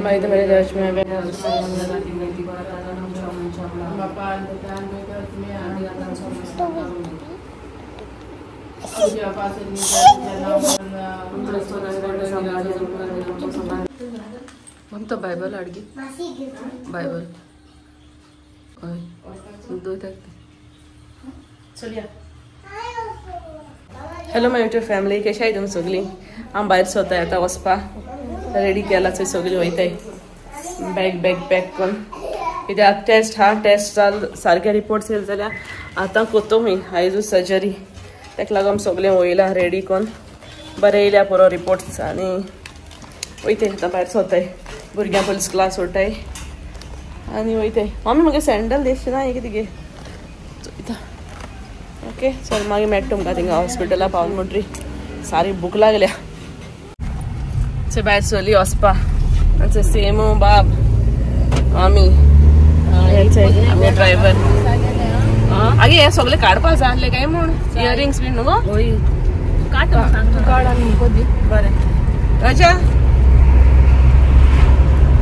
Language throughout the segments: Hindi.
माहिती मेरे दर्ज में ममता बाइबल अड़गी बाइबल दो तक चलिए हॅलो माय युट्यूब फॅमिली कशा आहे तुम्ही सगळी आम भायर स्वता येता वचपा रेडी केला थंय सगळी वयताय बॅग पॅक करून कित्याक टेस्ट जाल सारके रिपोर्ट्स येयले जाल्यार आतां कोतो हूंय आयजूच सर्जरी तेका लागून सगळें वयलां रेडी करून बरें येयल्या पुरो रिपोर्ट्स आनी वयताय आतां भायर स्वताय भुरग्यां पयलीं क्लास सोडटाय आनी वयताय मम्मी म्हाका सँडल देशी ना हे कितें गे चोयता ओके चल मागीर मेळटा तुमकां थिंगा हॉस्पिटला पावून म्हणटरी सारी भूक लागल्या भायर चली वचपा सेमू बाब आमी आमी ड्रायव्हर आगे हे सगळे काडपा जाय आसले काय म्हूण इयरिंग्स बीन न्हू गो काड आनी बरें राजा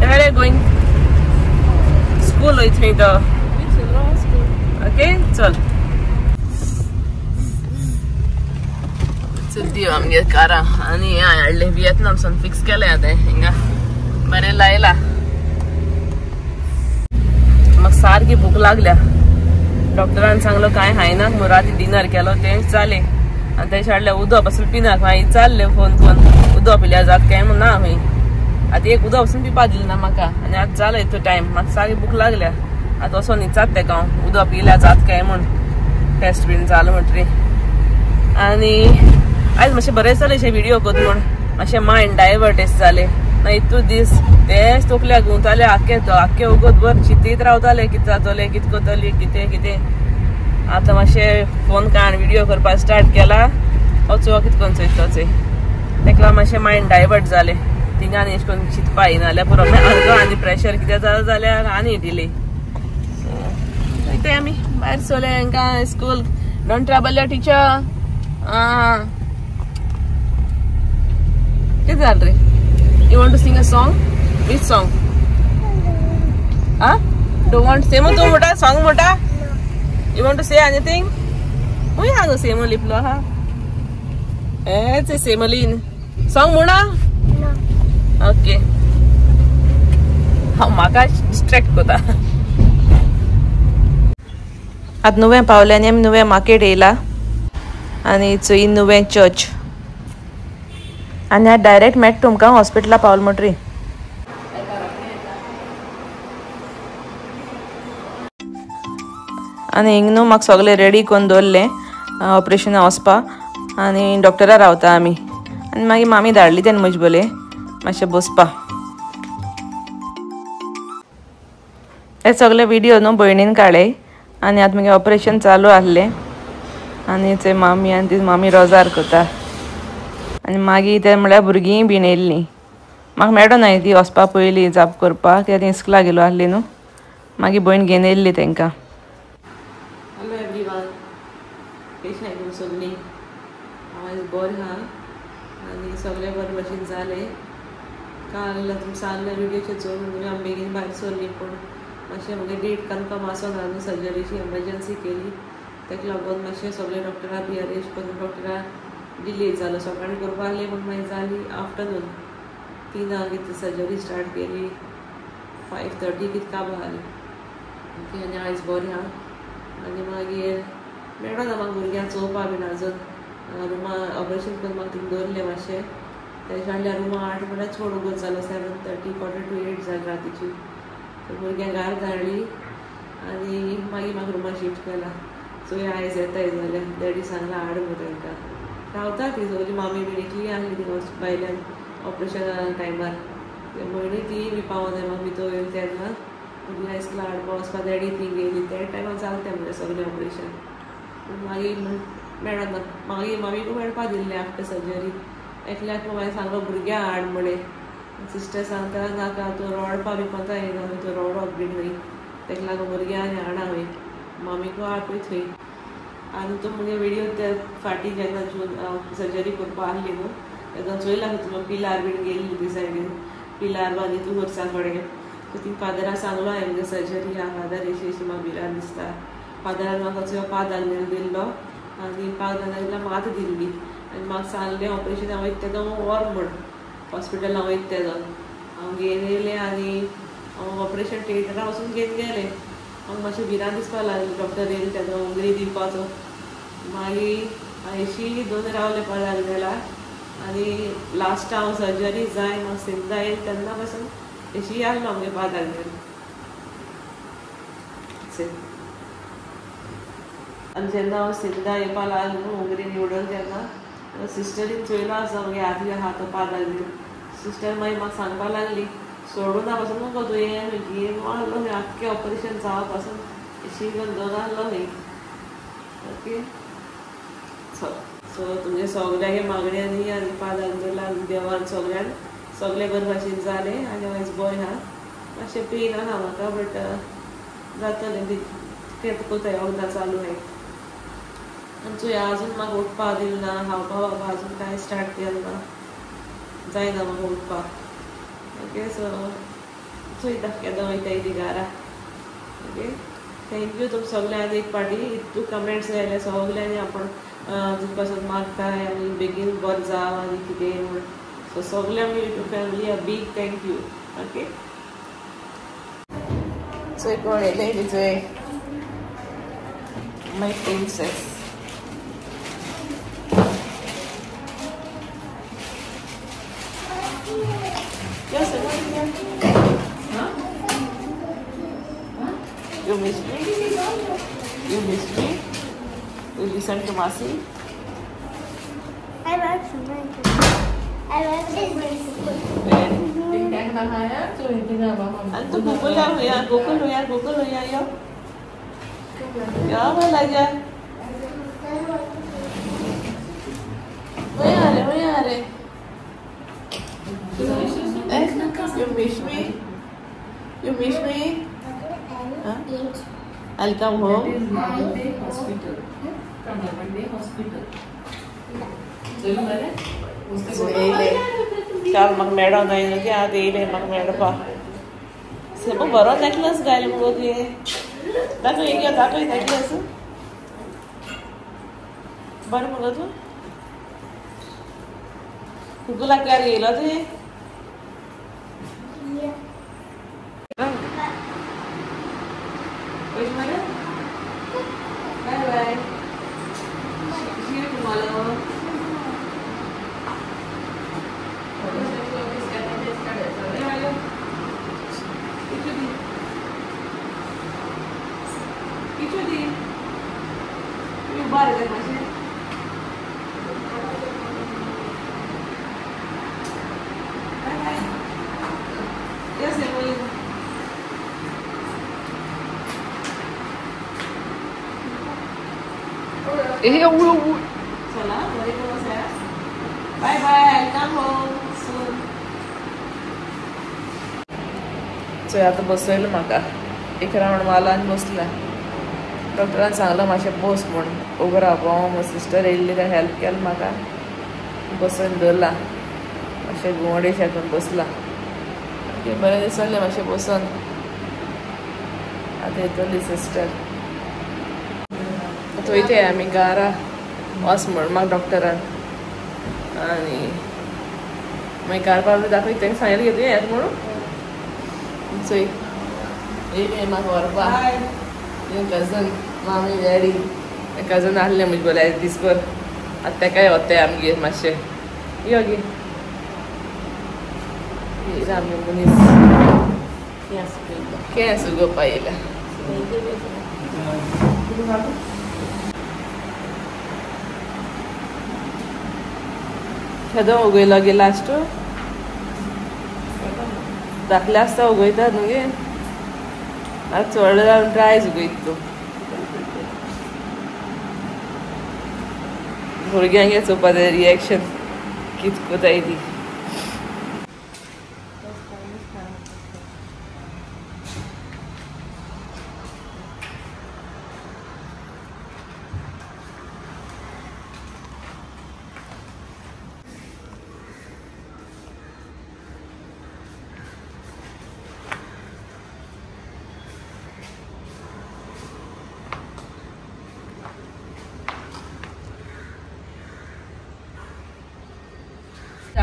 वेर आर गोईंग स्कूल वयत थंय तो ओके चल सुद्दी आमगे कारां आनी हे हाडले वियतनामसून फिक्स केले आतां हिंगा बरें लायला म्हाका सारकी भूक लागल्या डॉक्टरान सांगलो कांय खायना म्हणून राती डिनर केलो तें जालें आनी तेशें हाडलें उदक पासून पिनाक हांवें चाललें फोन उदक पिल्यार जाता काय म्हणून ना खंय आतां एक उदक पासून पिवपा दिलें ना म्हाका आनी आतां जालो तो टायम म्हाका सारकी भूक लागल्या आतां वचोन विचारता तेका हांव उदक पिल्यार जाता काय म्हूण टेस्ट बीन जालो म्हणटरी आनी आयज मातशें बरें जालें अशें विडियो कोत म्हूण मातशें मायंड डायवर्टेस जालें ना इतू दीस तेच तकल्याक गुंवताले आख्खे उगत बर चिंतीत रावताले कितें जातलें कितें कोतली कितें आतां मातशें फोन काडून विडियो करपाक स्टार्ट केला वचो कितें करून चोयतोचें तेका लागून मातशें मायंड डायवर्ट जालें थिंगा आनी अशें करून चिंतपा येना जाल्यार पुरो आनी प्रेशर कितें जालें जाल्यार आनी डिले वयताय आमी भायर सोले हांकां school don't trouble your teacher कितें जालें रे You want to sing a song? Which song? Huh? Don't want Semu tu mota song mota? You want to say anything? Oh yeah, no Semu liplo ha. It's a Semolin. Song mona? No. Okay. How maka distract kota. At nuve पावल्यानी आमी nuve market येयला आनी चोय nuve church. आनी डायरेक्ट मेट तुमकां हॉस्पिटला पावल म्हणटरी आनी हिंग न्हू म्हाका सगळें रेडी करून दवरलें ऑपरेशना वचपा आनी डॉक्टरा रावता आमी आनी मागीर मामी धाडली तेन्ना म्हजे बोले मातशें बसपा हे सगळे विडियो न्हू भयणीन काडले आनी आतां मागीर ऑपरेशन चालू आसलें आनी ते मामी आनी ती मामी रोजार करता आनी मागीर ते म्हळ्यार भुरगीं बीन येयल्लीं म्हाका मेळो ना ती वचपा पयलीं जाप करपाक कित्याक ती इस्कुला गेलो आसली न्हू मागीर भयण घेवन येयल्ली तांकां हॅलो एवरीवन कशी आहाय तुमी सगळीं हांव आयज बरें आहा आनी सगळें बरें भशेन जालें काल तुमी सांगलें विडियोचेर चोरून तुमी हांव बेगीन भायर सरलीं पूण मातशें म्हगे डेट कन्फर्म आसोना न्हू सर्जरीची एमर्जन्सी केली ताका लागून मातशें सगळें डॉक्टरा बी अरेंज करून डॉक्टरा डिले जालो सकाळीं करपा आसली पूण मागीर जाली आफ्टरनून 3 कितें सर्जरी स्टार्ट केली 5:30 कितें काबार जाली ओके आनी आयज बरें आहा आनी मागीर मेळो ना म्हाका भुरग्यांक चोवपा बीन आजून रुमा ऑपरेशन करून म्हाका थिंगा दवरलें मातशें तेच्या कडल्यान रुमा 8 म्हळ्यार चड उगत जालो 7:30 quarter-to-8 जाली रातीची भुरग्यांक घार धाडली आनी मागीर म्हाका रुमा शिफ्ट केला सो आयज येताय जाल्यार डॅडी सांगला हाड म्हणून तांकां रावता ती सगळी मामी बीन एकली आसली थिंगा भायल्यान ऑपरेशना टायमार भयणी ती बी पावों जाय मामी तो येयली तेन्ना भुरग्यां इस्कुला हाडपा वचपा डॅडी थिंग गेली त्या टायमार जालें म्हणजे सगळें ऑपरेशन मागीर मेळना मागीर मामीकूय मेळपा दिल्लें आफ्टर सर्जरी एकल्याक मागीर सांगलो भुरग्यां हाड म्हणलें सिस्टर सांगता नाका तूं रोडपा बी कोंता येयना तूं रोडप बीन खंय ताका लागून भुरग्यां आनी हाडा हांवें मामीकूय आपय थंय आनी तो मुगे विडियो ते फाटीं जेन्ना जून सर्जरी करपा आसली न्हू एकदम चोयला तुम्ही पिलार बीन गेली ती सायडीन पिलार बांदी तू वर्सां कडेन ती फादरा सांगलो हांवें म्हणजे सर्जरी हा फादर अशी म्हाका भिरांत दिसता फादरान म्हाका तुजो पाद आंगलेर दिल्लो आनी पाद आंगलेर मात दिल्ली आनी म्हाका सांगलें ऑपरेशन हांव वयता तेदो व्हर म्हण हॉस्पिटल हांव वयता तेदो हांव घेवन येयलें आनी हांव ऑपरेशन थिएटरान वचून घेवन गेलें म्हाका मातशें भिरांत दिसपा लागलें डॉक्टर येयलें तेदो उंगली दिवपाचो मागीर अशी 2 रावले पाद आंगलेला आनी लास्ट हांव सर्जरी जाय म्हाका सिद्धा येयली तेन्ना पासून अशी आहलो आमगे पाद आंगलेर आनी जेन्ना हांव सिद्धा येवपा लागलो उंगली निवडून तेन्ना सिस्टरीन चोयलो आसा मगे हाती आहा तो पाद आंगलेर सिस्टर मागीर म्हाका सांगपा लागली सोडूना पासून मुगो तुवें घेवन वाळलो खंय आख्खें ऑपरेशन जावपा पासून अशी करून दोन आहलो खंय ओके सो तुमचे सगळ्यांगे मागण्यांनी आनी पाद आंगलेला देवान सगळे बरे भाशेन जाले आनी हांव एज बॉय आहा मातशें पेन आहा म्हाका बट जातलें तें कोताय वखदां चालू आहाय आनी चोय आजून म्हाका उठपा दिल ना खावपा बाबा आजून कांय स्टार्ट केलें ना जायना म्हाका उठपाक ओके सो चोयता केन्ना वयता ती घारा ओके थँक्यू तुम सगळ्यांनी एक पाटी इतू कमेंट्स आयले सगळ्यांनी आपण तुजे पासून मागताय आनी बेगीन बरें जाव आनी कितें म्हण सो सगळ्या आमी यूट्यूब फॅमिली अ बीग थँक्यू ओके चोय कोण येयलें की चोय my princess Yes, I want to. Huh? You miss me? You miss me? You listen to Masi? I love to. I love this. And to Google huya yo. Ya wala ya. Where are? You miss me? You miss me? Huh? I'll come home. Hospital. काल म्हाका मेळो ना की आतां येयलें म्हाका मेळपा सो बरो नेकलेस घायल मुगो तुवें दाखय एक दाखय नेकलेस बरें मुगो तूं कुकुलाक कार येयलो तुवें पयशे मरे bye bye see you tomorrow Kichudi. You bought it, machine. Bye. Yes, Emily. Sola, boleh kalau saya. Bye. Come home soon. So आता बसयलं म्हाका एक राउंड मारला आनी बसला डॉक्टरान सांगलो मातशें बस म्हूण उबो रावपा हांव सिस्टर येयल्ली काय हेल्प केलें म्हाका बसून दवरला मातशें घुंवडे शेकून बसला बरें दिसलें मातशें बसून आतां येतली सिस्टर आतां वयताय आमी घारा वच म्हूण म्हाका डॉक्टरान आनी मागीर घार पावले दाखय तेंका सांगलें गे तुवें येता म्हणून चोय येयलें म्हाका व्हरपा कजन मामी डॅडी कजन आहलें म्हजे बोले दिसभर आतां तेकाय वताय आमगेर मातशें यो गे येयला आमी मनीस कें सुगोवपा येयला केदो उगयलो गे लास्ट धाकले आसता उगयता न्हू गे आतां चड जावन ड्रायज उगयता तूं भुरग्यांगे चोवपा जाय रिएक्शन कित कोताय ती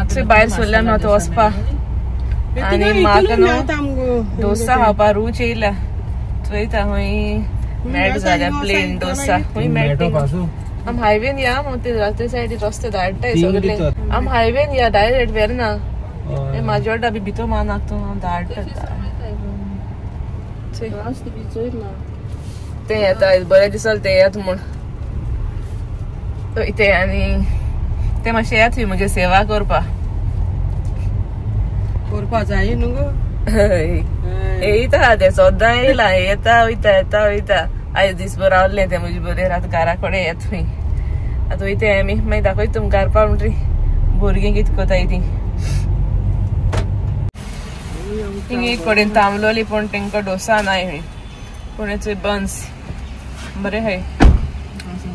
मागचे भायर सरल्या न्हू आतां वचपा आनी म्हाका न्हू डोसा खावपा रूच येयला चोयता हूंय मेळटा जाल्यार प्लेन डोसा हूंय मेळटा आम हायवेन या मग ते सायडीन रस्ते धाडटाय सगळे आम हायवेन या डायरेक्ट वेरना म्हाजे वाटा बी भितर मान नाकतो धाडटा ते येता बरें दिसले ते येत म्हूण ते आनी ते मातशें येत म्हगे सेवा करपा जाय न्हू गो येता ते सद्दां येयला येता वयता आयज दीसभर रावले ते म्हजे बरें आतां घरा कडेन येत खंय आतां वयता आमी मागीर दाखयता तुमकां घरपा म्हणटरी भुरगीं कितें कोताय ती थिंगा एक कडेन तांबलोली पूण तेंका डोसा नाय हय पूण थंय बन्स बरें हय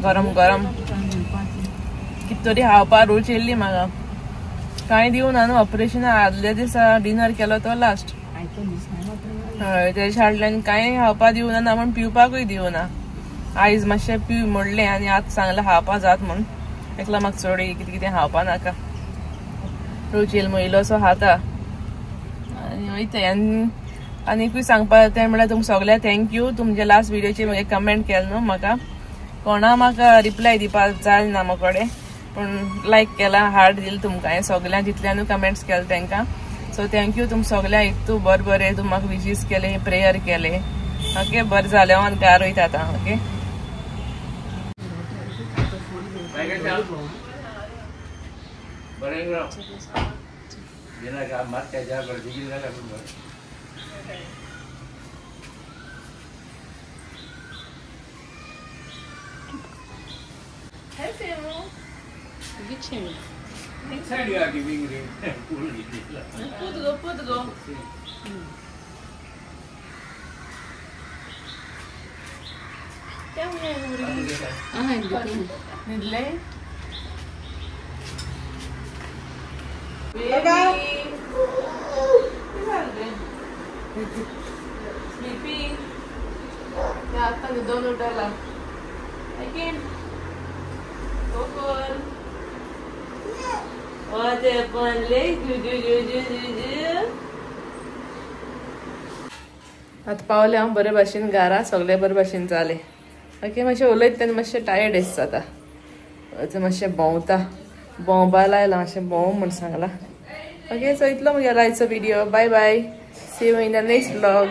गरम गरम कितें तरी खावपा रूच येयल्ली म्हाका कांय दिवना न्हू ऑपरेशना आदल्या दिसा डिनर केलो तो लास्ट हय तेच्या फाटल्यान कांय खावपा दिवना ना म्हण पिवपाकूय दिवना आयज मातशें पिव म्हणलें आनी आतां सांगलें खावपा जात म्हूण एकलो म्हाका चोडी कितें कितें खावपा नाका रुचील इल्लोसो खाता आनी वयता आनीकूय सांगपा तें म्हणल्यार तुमकां सगळ्यांक थँक्यू तुमचे लास्ट विडियोचेर म्हाका कमेंट केलें न्हू म्हाका कोणा म्हाका रिप्लाय दिवपाक जाय ना म्हाका कडेन पूण लायक केला हार्ट दिलें तुमकां हांवें सगळ्यांक जितल्यानूय कमेंट्स केले तांकां सो थँक्यू तुम सगळ्यांक इतू बरें बरें तुम म्हाका विशीस केले प्रेयर केले ओके बरें जालें हांव घरा वयता आतां okay Next time you are giving ring. Put go. Nidlay. Sleepy. Ya, akan doon udala. Again. Kokol. What happened? आतां पावलें हांव बरे भाशेन घरा सगळे बरे भाशेन जालें ओके मातशें उलयता तेन्ना मातशें टायर्ड एस जाता मातशें भोंवता भोंवपा लायलां मातशें भोंव म्हूण सांगलां ओके सो इतलो म्हगेलो आयचो video bye bye see you in the next blog